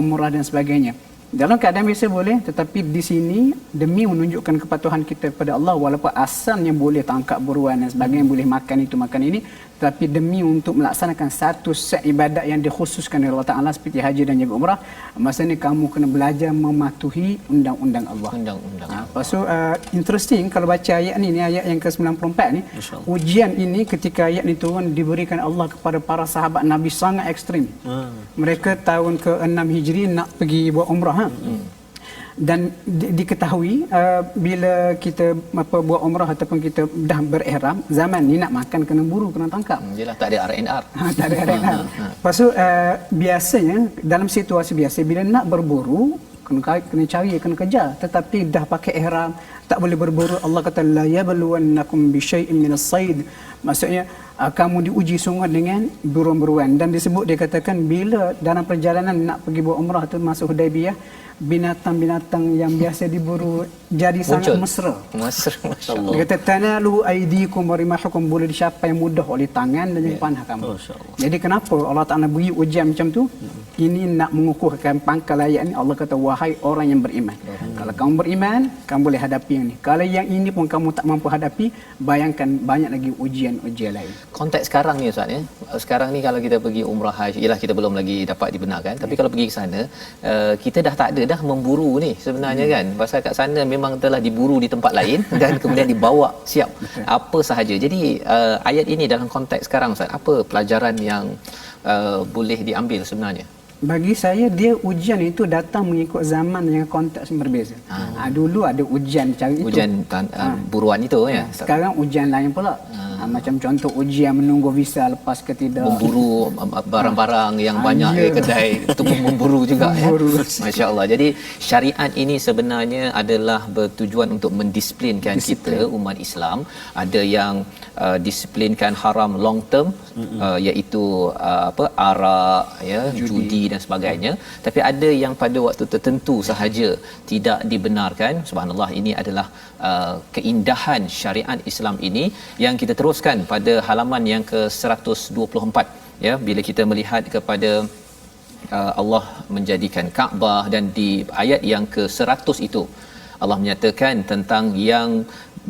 umrah dan sebagainya. Dalam keadaan biasa boleh, tetapi di sini demi menunjukkan kepatuhan kita kepada Allah, walaupun asalnya boleh tangkap buruan dan sebagainya, boleh makan itu makan ini, tetapi demi untuk melaksanakan satu set ibadat yang dikhususkan oleh Allah Ta'ala seperti haji dan juga umrah, masa ni kamu kena belajar mematuhi undang-undang Allah. Lepas tu interesting kalau baca ayat ni ayat yang ke-94 ni, ujian ini ketika ayat ni turun diberikan Allah kepada para sahabat Nabi sangat ekstrim. Mereka tahun ke-6 Hijri nak pergi buat umrah. Dan diketahui bila kita buat umrah ataupun kita dah berihram, zaman ni nak makan kena buru, kena tangkap. Jelah tak ada RNR. Tak ada RNR. Lepas tu biasanya dalam situasi biasa bila nak berburu kena cari, kena kejar, tetapi dah pakai ihram tak boleh berburu. Allah kata la yabluwannakum bi syai'in minas sayd, maksudnya kamu diuji sungguh dengan buruan-buruan. Dan disebut, dia katakan bila dalam perjalanan nak pergi buat umrah tu masuk Hudaibiyah, binatang-binatang yang biasa diburu jadi sangat mesra. Masya-Allah. Dia kata tanalu aydikum wa rimahukum, boleh dicapai mudah oleh tangan dan juga panah kamu. Jadi kenapa Allah Taala beri ujian macam tu? Ini nak mengukuhkan pangkal ayat ni. Allah kata wahai orang yang beriman. Kalau Kalau kamu beriman, kamu boleh hadapi yang ni. Kalau yang ini pun kamu tak mampu hadapi, bayangkan banyak lagi ujian-ujian lain. Konteks sekarang ni Ustaz ya. Sekarang ni kalau kita pergi umrah haji, ialah kita belum lagi dapat dibenarkan, tapi kalau pergi ke sana, kita dah tak ada dah memburu ni sebenarnya kan. Pasal kat sana memang telah diburu di tempat lain dan kemudian dibawa siap apa sahaja. Jadi ayat ini dalam konteks sekarang Ustaz, apa pelajaran yang boleh diambil sebenarnya? Bagi saya dia ujian itu datang mengikut zaman dengan konteks yang berbeza. Dulu ada ujian cara itu. Ujian buruan itu ya. Sekarang ujian lain pula. Macam contoh ujian menunggu visa lepas ke tidak. Memburu barang-barang yang banyak di kedai itu pun memburu juga ya. Masya-Allah. Jadi syariat ini sebenarnya adalah bertujuan untuk mendisiplinkan kita umat Islam. Ada yang disiplinkan haram long term, iaitu arak ya, judi dan sebagainya, tapi ada yang pada waktu tertentu sahaja tidak dibenarkan. Subhanallah, ini adalah keindahan syariat Islam ini yang kita teruskan pada halaman yang ke-124 ya, bila kita melihat kepada Allah menjadikan Kaabah, dan di ayat yang ke-100 itu Allah menyatakan tentang yang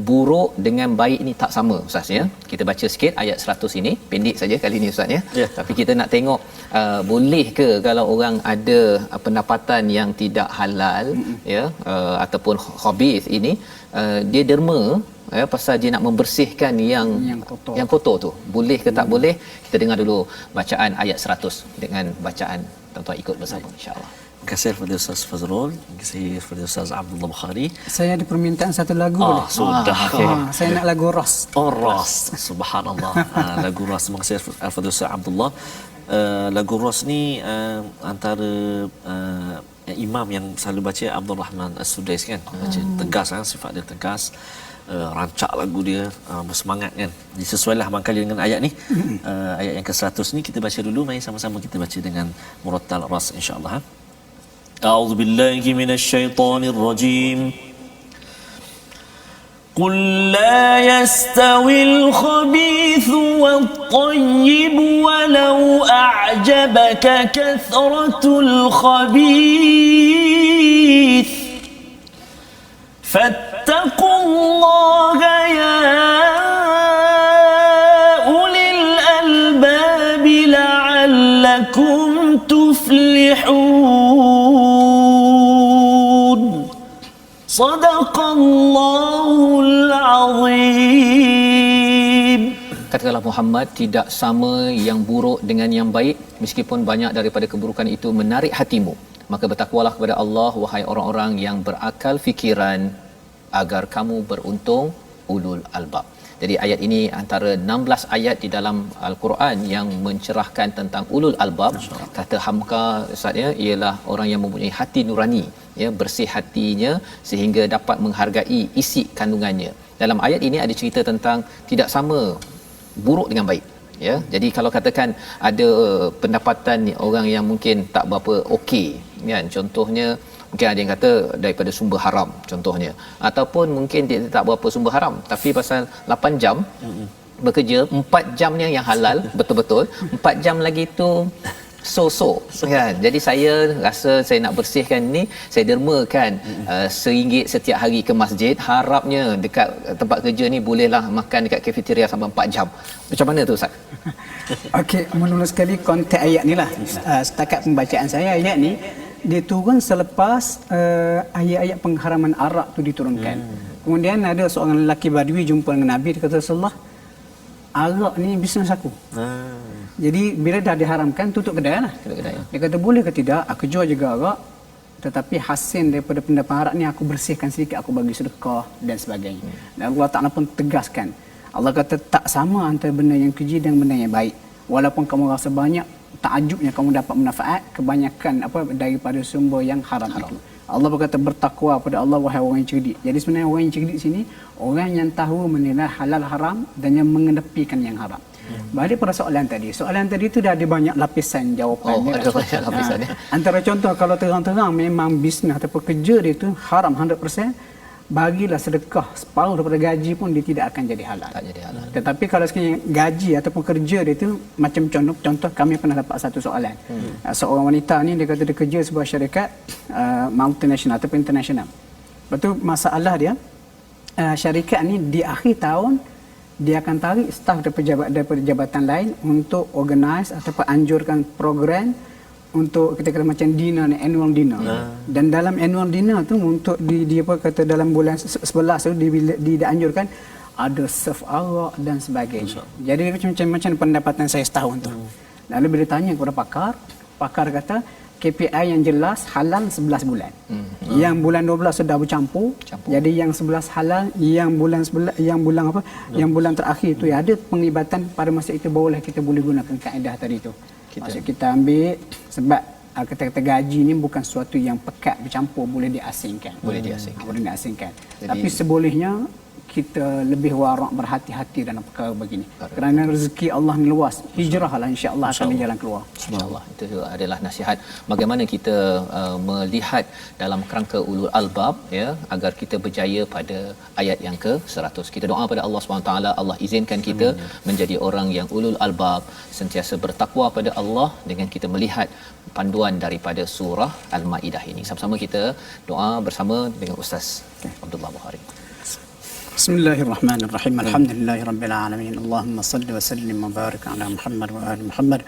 buruk dengan baik ini tak sama Ustaz ya. Kita baca sikit ayat 100 ini, pendek saja kali ini Ustaz ya. Tapi kita nak tengok boleh ke kalau orang ada pendapatan yang tidak halal ya, ataupun khabith ini, dia derma ya, pasal dia nak membersihkan yang kotor tu. Boleh ke tak boleh? Kita dengar dulu bacaan ayat 100 dengan bacaan tuan-tuan ikut bersama insya-Allah. Terima kasih kepada Ustaz Fazrul, terima kasih kepada Ustaz Abdullah Bukhari. Saya ada permintaan satu lagu boleh? Sudah. Saya nak lagu Ras. Ras. Subhanallah. Lagu Ras. Terima kasih kepada Ustaz Abdullah. Lagu Ras ni antara imam yang selalu baca Abdul Rahman As-Sudais kan. Baca tegas kan, sifat dia tegas. Rancak lagu dia bersemangat kan. Disesuailah mangkali dengan ayat ni. Ayat yang ke-100 ni kita baca dulu, mari sama-sama kita baca dengan murattal Ras insya-Allah. أعوذ بالله من الشيطان الرجيم قل لا يستوي الخبيث والطيب ولو أعجبك كثرة الخبيث فاتقوا الله يا أولي الألباب لعلكم تفلحون صدق الله العظيم. Katakanlah Muhammad, tidak sama yang buruk dengan yang baik, meskipun banyak daripada keburukan itu menarik hatimu. Maka bertakwalah kepada Allah, wahai orang-orang yang berakal fikiran, agar kamu beruntung ulul albab. Jadi ayat ini antara 16 ayat di dalam Al-Quran yang mencerahkan tentang ulul albab. Kata hamka Ustaz ya, ialah orang yang mempunyai hati nurani ya, bersih hatinya sehingga dapat menghargai isi kandungannya. Dalam ayat ini ada cerita tentang tidak sama buruk dengan baik ya. Jadi kalau katakan ada pendapatan orang yang mungkin tak berapa okey kan, contohnya mungkin ada yang kata daripada sumber haram contohnya, ataupun mungkin dia tak berapa sumber haram tapi pasal 8 jam bekerja, 4 jamnya yang halal betul-betul, 4 jam lagi tu so kan. Jadi saya rasa saya nak bersihkan ni, saya dermakan RM1 setiap hari ke masjid, harapnya dekat tempat kerja ni bolehlah makan dekat kafeteria sampai 4 jam. Macam mana tu Ustaz? Okey, mula-mula sekali konteks ayat ni lah. Setakat pembacaan saya, ayat ni dia turun selepas ayat-ayat pengharaman arak tu diturunkan. Kemudian ada seorang lelaki Badui jumpa dengan Nabi, dia kata, Rasulullah, arak ni bisnes aku. Jadi bila dah diharamkan, tutup kedai lah. Dia kata, boleh ke tidak? Aku jual juga arak, tetapi hasil daripada pendapat arak ni aku bersihkan sedikit, aku bagi sedekah dan sebagainya. Dan Allah Ta'ala pun tegaskan. Allah kata tak sama antara benda yang keji dan benda yang baik. Walaupun kamu rasa banyak, takjubnya kamu dapat manfaat kebanyakan daripada sumber yang haram itu. Allah berkata bertakwa pada Allah wahai orang yang cerdik. Jadi sebenarnya orang yang cerdik sini orang yang tahu menilai halal haram dan yang mengenepikan yang haram. Balik pada soalan tadi itu dah ada banyak lapisan jawapan. Ada banyak lapisan ya. Antara contoh kalau terang-terang memang bisnes ataupun kerja dia itu haram 100%, bagilah sedekah separuh daripada gaji pun dia tidak akan jadi halal. Tak jadi halal. Tetapi kalau sekiranya gaji ataupun kerja dia itu macam contoh kami pernah dapat satu soalan. Seorang wanita ni dia kata dia kerja sebuah syarikat multinational ataupun international. Lepas tu masalah dia, syarikat ni di akhir tahun dia akan tarik staf daripada jabatan lain untuk organize ataupun anjurkan program untuk kita kata macam dinner ni, annual dinner. Dan dalam annual dinner tu untuk di apa kata dalam bulan 11 tu dianjurkan ada serve arak dan sebagainya. Jadi macam pendapatan saya setahun tu. Lalu bila tanya kepada pakar kata KPI yang jelas halal 11 bulan. Yang bulan 12 sudah bercampur. Jadi yang 11 halal, yang bulan terakhir tu ya ada penglibatan pada masa itu barulah kita boleh gunakan kaedah tadi tu. Maksud kita ambil sebab kata-kata gaji ni bukan sesuatu yang pekat bercampur, boleh diasingkan. Boleh diasingkan. Tapi sebolehnya kita lebih warak berhati-hati dalam perkara begini. Kerana rezeki Allah ni luas. Hijrahlah insya-Allah akan berjalan keluar. Insya-Allah. Itu adalah nasihat bagaimana kita melihat dalam kerangka ulul albab ya agar kita berjaya pada ayat yang ke-100. Kita doa pada Allah SWT, Allah izinkan kita menjadi orang yang ulul albab, sentiasa bertakwa pada Allah dengan kita melihat panduan daripada surah Al-Maidah ini. Sama-sama kita doa bersama dengan Ustaz Abdullah Bukhari. بسم الله الرحمن الرحيم الحمد لله رب العالمين اللهم صل وسلم وبارك على محمد وآل محمد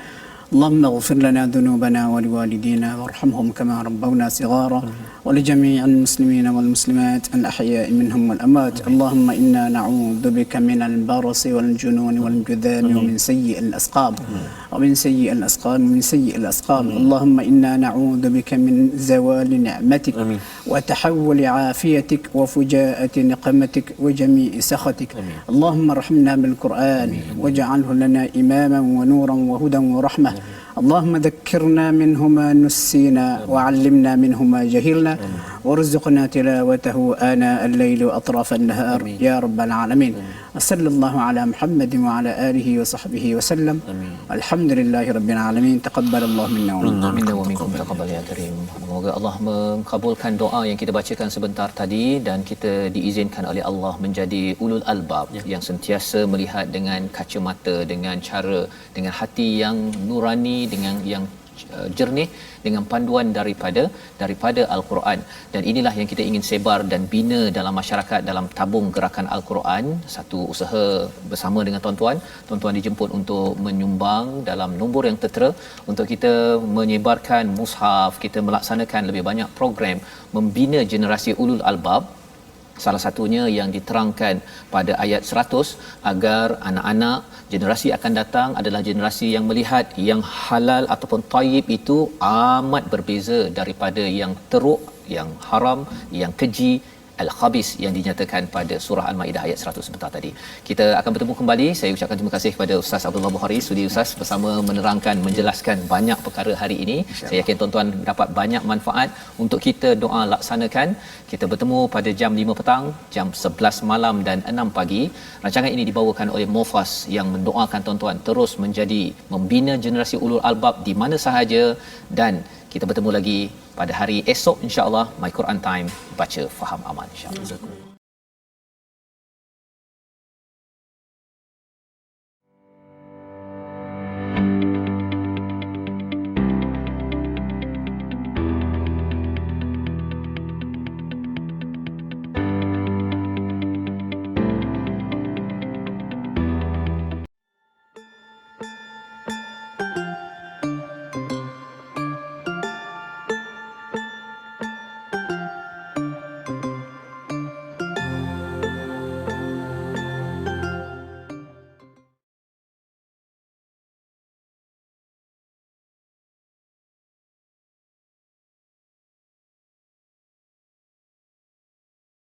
اللهم اغفر لنا ذنوبنا ولوالدينا وارحمهم كما ربونا صغارا ولجميع المسلمين والمسلمات الأحياء منهم والأموات اللهم إنا نعوذ بك من البرص والجنون والجذام ومن سيء الأسقام ومن سيء الأسقام اللهم إنا نعوذ بك من زوال نعمتك وتحول عافيتك وفجاءة نقمتك وجميع سخطك اللهم ارحمنا بالقرآن واجعله لنا إماما ونورا وهدى ورحمة اللهم ذكرنا منه ما نسينا وعلمنا منه ما جهلنا وارزقنا تلاوته آناء الليل وأطراف النهار يا رب العالمين وصلى الله على محمد وعلى آله وصحبه وسلم الحمد لله رب العالمين تقبل الله منا ومنكم تقبل ya karim. Semoga Allah mengabulkan doa yang kita bacakan sebentar tadi dan kita diizinkan oleh Allah menjadi ulul albab yang sentiasa melihat dengan kacamata, dengan cara, dengan hati yang nurani, dengan yang jernih, dengan panduan daripada Al-Quran. Dan inilah yang kita ingin sebar dan bina dalam masyarakat dalam tabung gerakan Al-Quran. Satu usaha bersama dengan tuan-tuan dijemput untuk menyumbang dalam nombor yang tertera untuk kita menyebarkan mushaf, kita melaksanakan lebih banyak program membina generasi ulul albab. Salah satunya yang diterangkan pada ayat 100 agar anak-anak generasi akan datang adalah generasi yang melihat yang halal ataupun tayyib itu amat berbeza daripada yang teruk, yang haram, yang keji, al-khabis yang dinyatakan pada surah Al-Maidah ayat 100 sebentar tadi. Kita akan bertemu kembali. Saya ucapkan terima kasih kepada Ustaz Abdullah Bukhari, studi Ustaz bersama menerangkan, menjelaskan banyak perkara hari ini. Saya yakin tuan-tuan dapat banyak manfaat untuk kita doa laksanakan. Kita bertemu pada jam 5 petang, jam 11 malam dan 6 pagi. Rancangan ini dibawakan oleh Mofas yang mendoakan tuan-tuan terus menjadi membina generasi ulul albab di mana sahaja, dan kita bertemu lagi pada hari esok insya-Allah. My Quran Time, baca faham aman insya-Allah.